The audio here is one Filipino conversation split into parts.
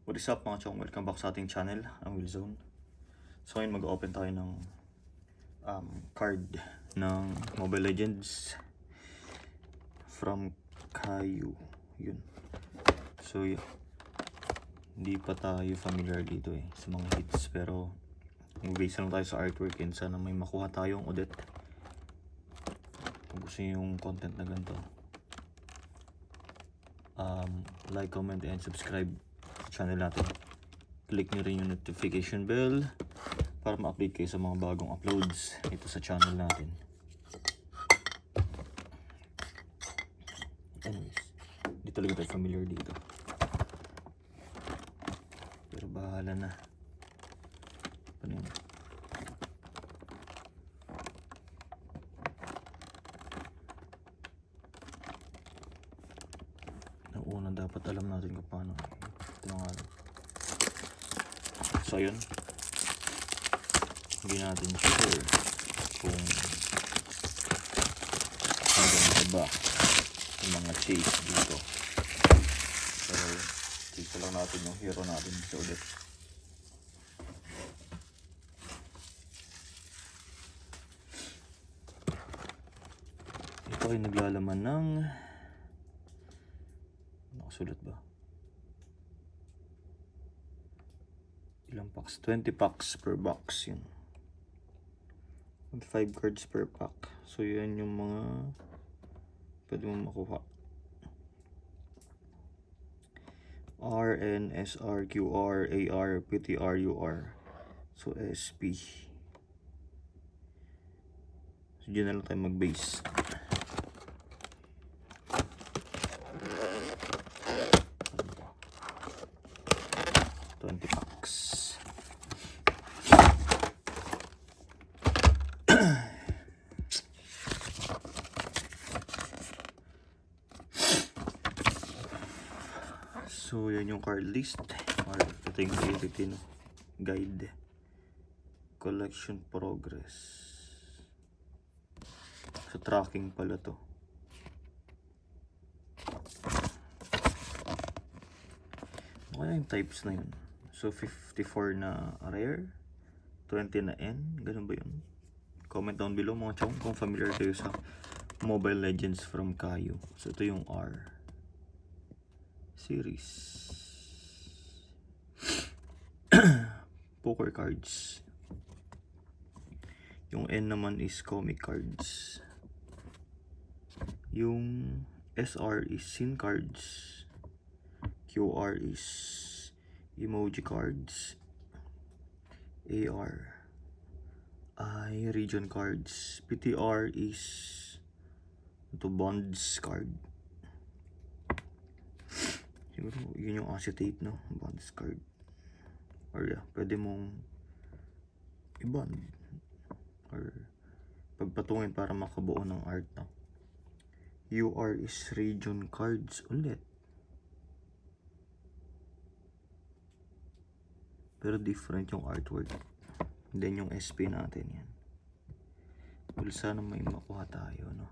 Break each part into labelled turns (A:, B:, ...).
A: What is up mga chong? Welcome back sa ating channel, ang Willzone. So ngayon mag-open tayo ng card ng Mobile Legends from Kayu. Yun. So hindi pa tayo familiar dito sa mga hits, pero mag-base lang tayo sa artwork and sana may makuha tayong Odette. Kung gusto niyo yung content na ganito, like, comment, and subscribe channel natin. Click nyo rin yung notification bell para ma-update kayo sa mga bagong uploads ito sa channel natin. Anyways, hindi talaga tayo familiar dito, pero bahala na. Ano yun? Una dapat alam natin kung paano ito nga. So yun, hindi natin sure kung maganda ba yung mga chase dito, pero chase lang natin yung hero natin sa ulit. Ito ay naglalaman ng, nakasulat ba? Ilang packs? 20 packs per box yun. 5 cards per pack. So yan yung mga pwede mo makuha. R, N, S, R, Q, R, A, R, P, T, R, U, R. So SP. So dyan na lang tayo mag-base. So yan yung card list, or ito yung editing guide, collection progress. So tracking pala to. Ano kaya yung types na yun? So 54 na rare, 20 na N, ganun ba yun? Comment down below mga chong kung familiar kayo sa Mobile Legends from Kayu. So ito yung R series. Poker cards. Yung N naman is comic cards. Yung SR is scene cards. QR is emoji cards. AR ay region cards. PTR is ito bonds card. Siguro yun yung acetate, no? Bonds card. Or yeah, pwede mong i-bond or pagpatungin para makabuo ng art, no? UR is region cards ulit, pero different yung artwork. Then yung SP natin yan. Well, sana may makuha tayo, no?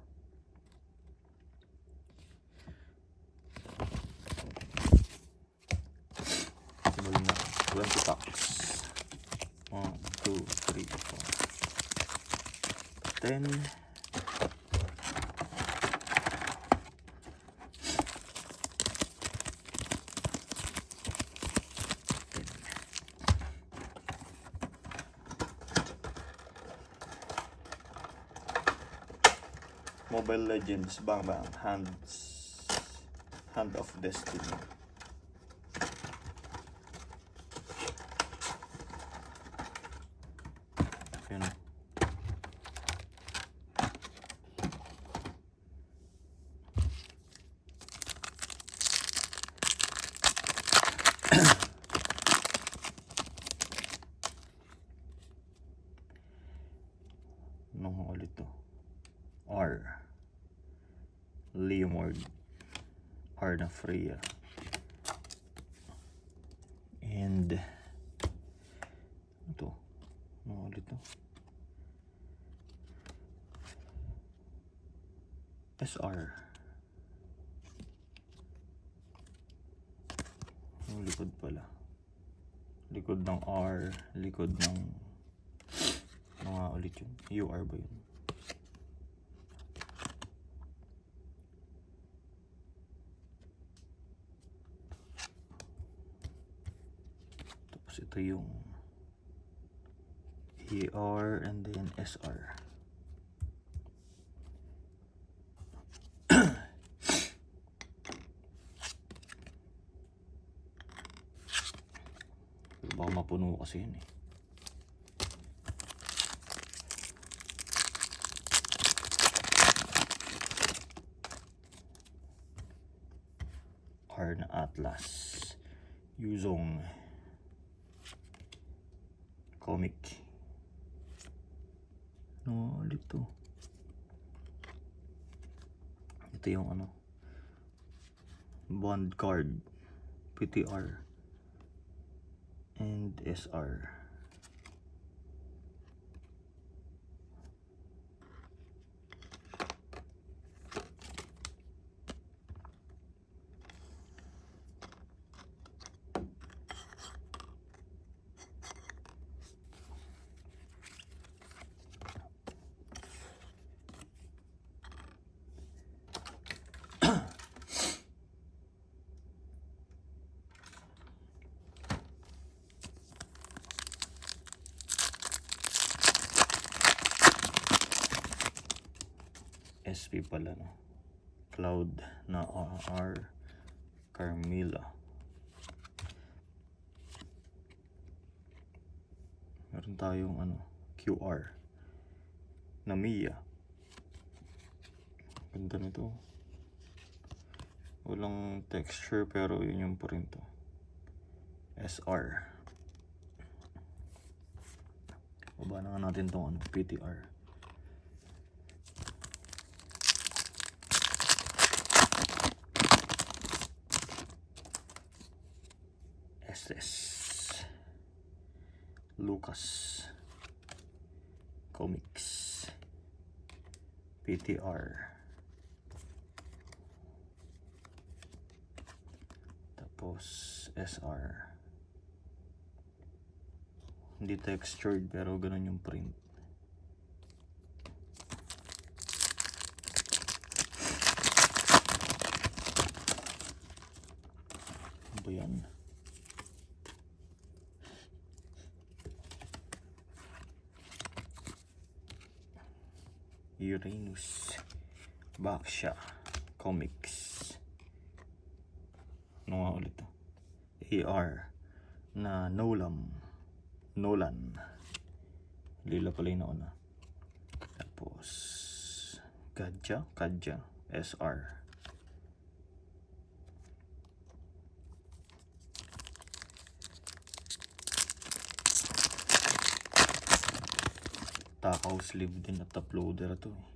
A: Simulan na. 20 packs. 1, 2, 3, 4, 10. Mobile Legends, bang bang, Hand of Destiny. Yun. Nung ulit to. R. Leomord. R na Freya. And ito. Nung ulit to. SR. Yung likod pala. likod ng R, likod ng ano nga ulit yun? UR ba yun? Tapos ito yung AR and then SR. Baka mapuno kasi yun eh. R na Atlas. Yuzong. Comic. No, ulit to. Ito yung ano. Bond card. PTR. And SR. SP pala, no? Cloud na R. Carmilla. Meron tayong ano, QR na Mia. Ganda nito. Walang texture pero yun yung pa rin to. SR. Baba na nga natin tong ano, PTR. SS. Lucas Comics. PTR. Tapos SR. Hindi textured pero ganun yung print. Ano ba yan? Uranus Baksha Comics. Ano nga ulit to? AR na Nolan. Lila pala yung nauna. Tapos Kadja SR. Takaw sleeve din at uploader to eh.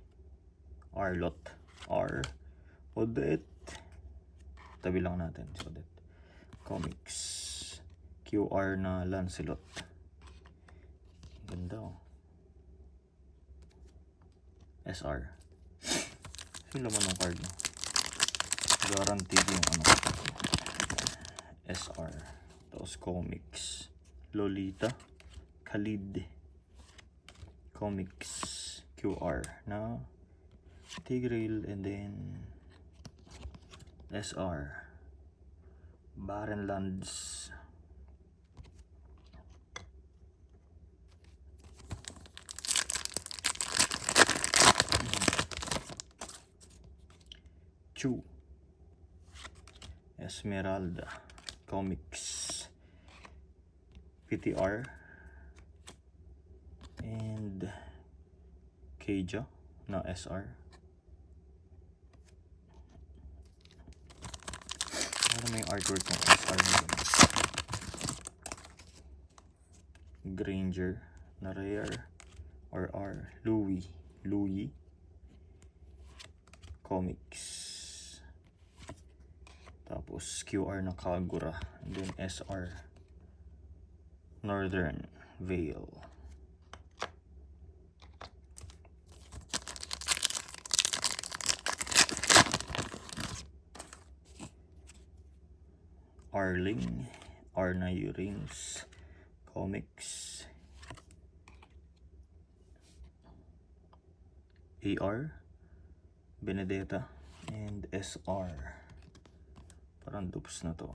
A: Arlot R. Odette. Tabi lang natin si Odette. Comics. QR na Lancelot. Ganda oh. SR. Yung laman ng card no? Guaranteed yung ano. SR. Tapos comics. Lolita Khalid. Comics QR na Tigreal and then SR Barren Lands. Chu Esmeralda Comics PTR and Keija na SR. Ano may artwork ng SR nito? Granger na rare or R. Louis Comics. Tapos QR na Kagura and then SR Northern Vale. Arling R na Uranus Comics, AR, Benedetta, and SR. Parang dupes na to.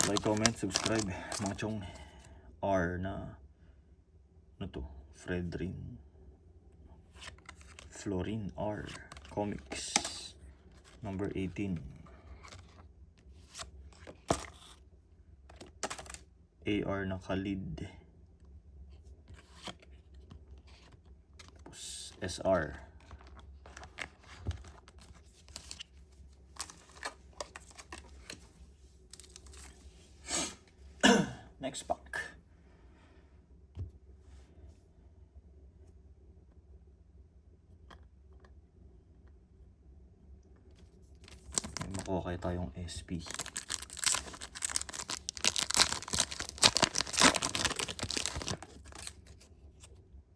A: Like, comment, subscribe mga chong. R na ano to? Florin R Comics number 18. AR na Khalid. Tapos SR. Next pack. May makuha kayo tayong SP.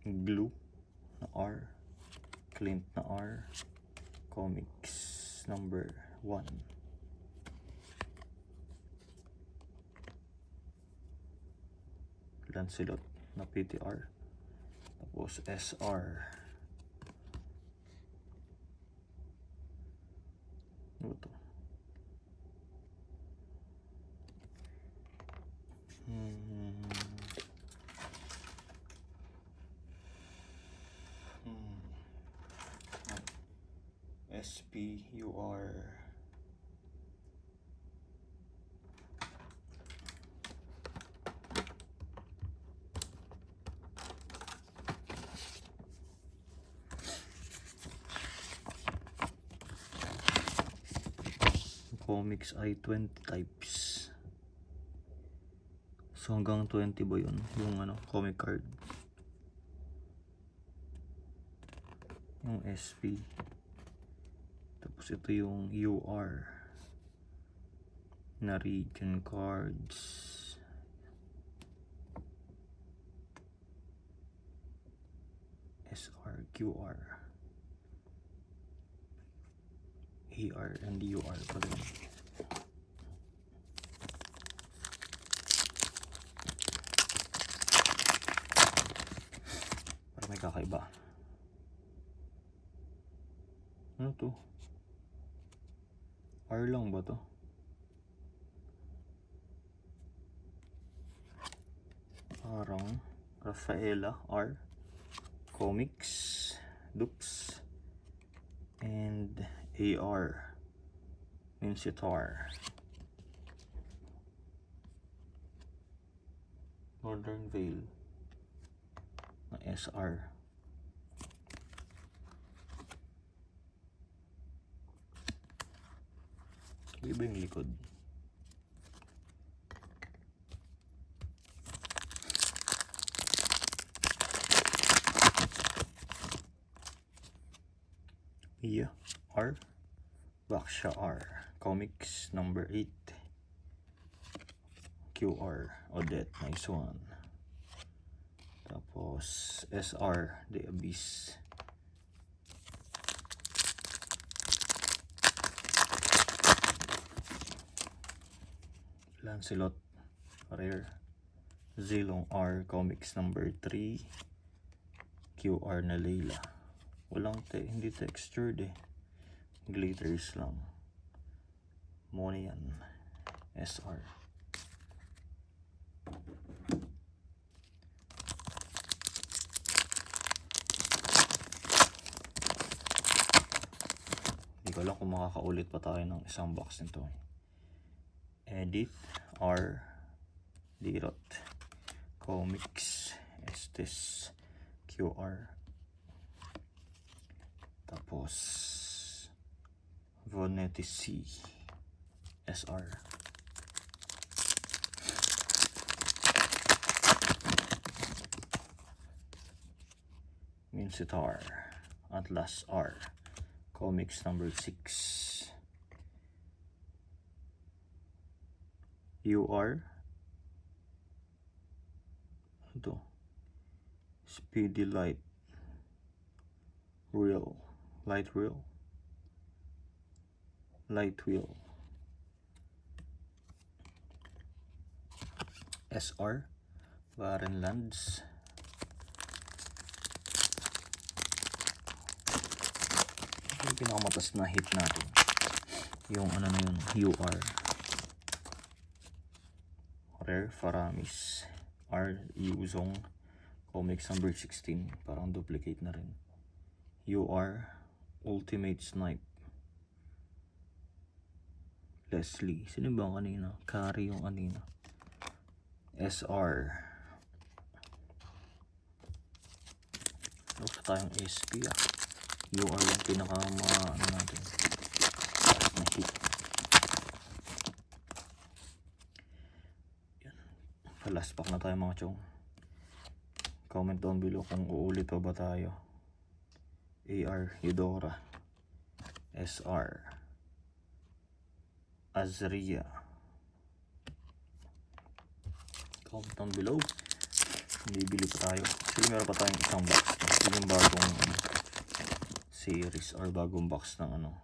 A: Glue na R, Clint na R, Comics number 1. Lancelot na PTR. Tapos SR. Ano to? SPUR. Comics ay 20 types. So hanggang 20 ba yun? Yung ano, comic card. Yung SP. Tapos ito yung UR na region cards. SR, QR, AR, and UR pa rin. Para may kakaiba. Ano to? R lang ba to? Parang Rafaela R Comics, Dupes, and AR Incitar. Northern Vale na SR. Iba yung likod. Mia R, Baksha R, Comics number 8. QR, Odette, nice one. Tapos SR, The Abyss. Lancelot, Rare. Zilong R, Comics number 3. QR na Layla. Walang hindi textured eh. Glitters lang. Monian SR. Hindi ko alam kung makakaulit pa tayo ng isang box nito. Edith R. Dirot. Comics Estes QR. Tapos Vonetti C SR. Mincitar Atlas R Comics number 6. UR ito Speedy Light Wheel Light Wheel SR, Barren Lands. Yung pinakamatas na hit natin, yung ano na yun, UR. Rare Faramis, R. Yuzong, Comics number 16, parang duplicate na rin. UR, Ultimate Snipe. Leslie, sino ba ang kanina? Carry yung kanina. SR. Wala tayong SP ah. UR yung pinaka ano natin na hit. Yan. Last pack na tayo mga chong. Comment down below kung uulit pa ba tayo. AR Eudora, SR Azria. Comment down below. Bibili pa tayo. Actually meron pa tayong isang box. Ito yung bagong series or bagong box ng ano,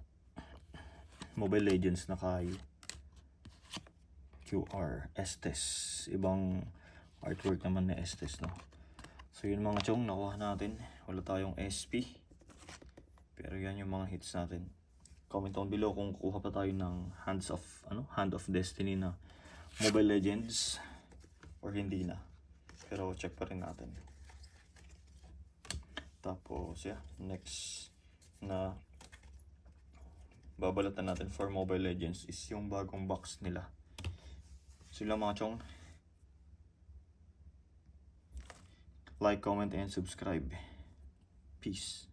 A: Mobile Legends na Kayo. QR Estes. Ibang artwork naman na Estes, no? So yun mga chong, nakuha natin. Wala tayong SP. Pero yan yung mga hits natin. Comment down below kung kukuha pa tayo ng Hand of Destiny na Mobile Legends or hindi na. Pero check pa rin natin. Tapos yeah, next na babalatan natin for Mobile Legends is yung bagong box nila. Sila mga chong. Like, comment, and subscribe. Peace.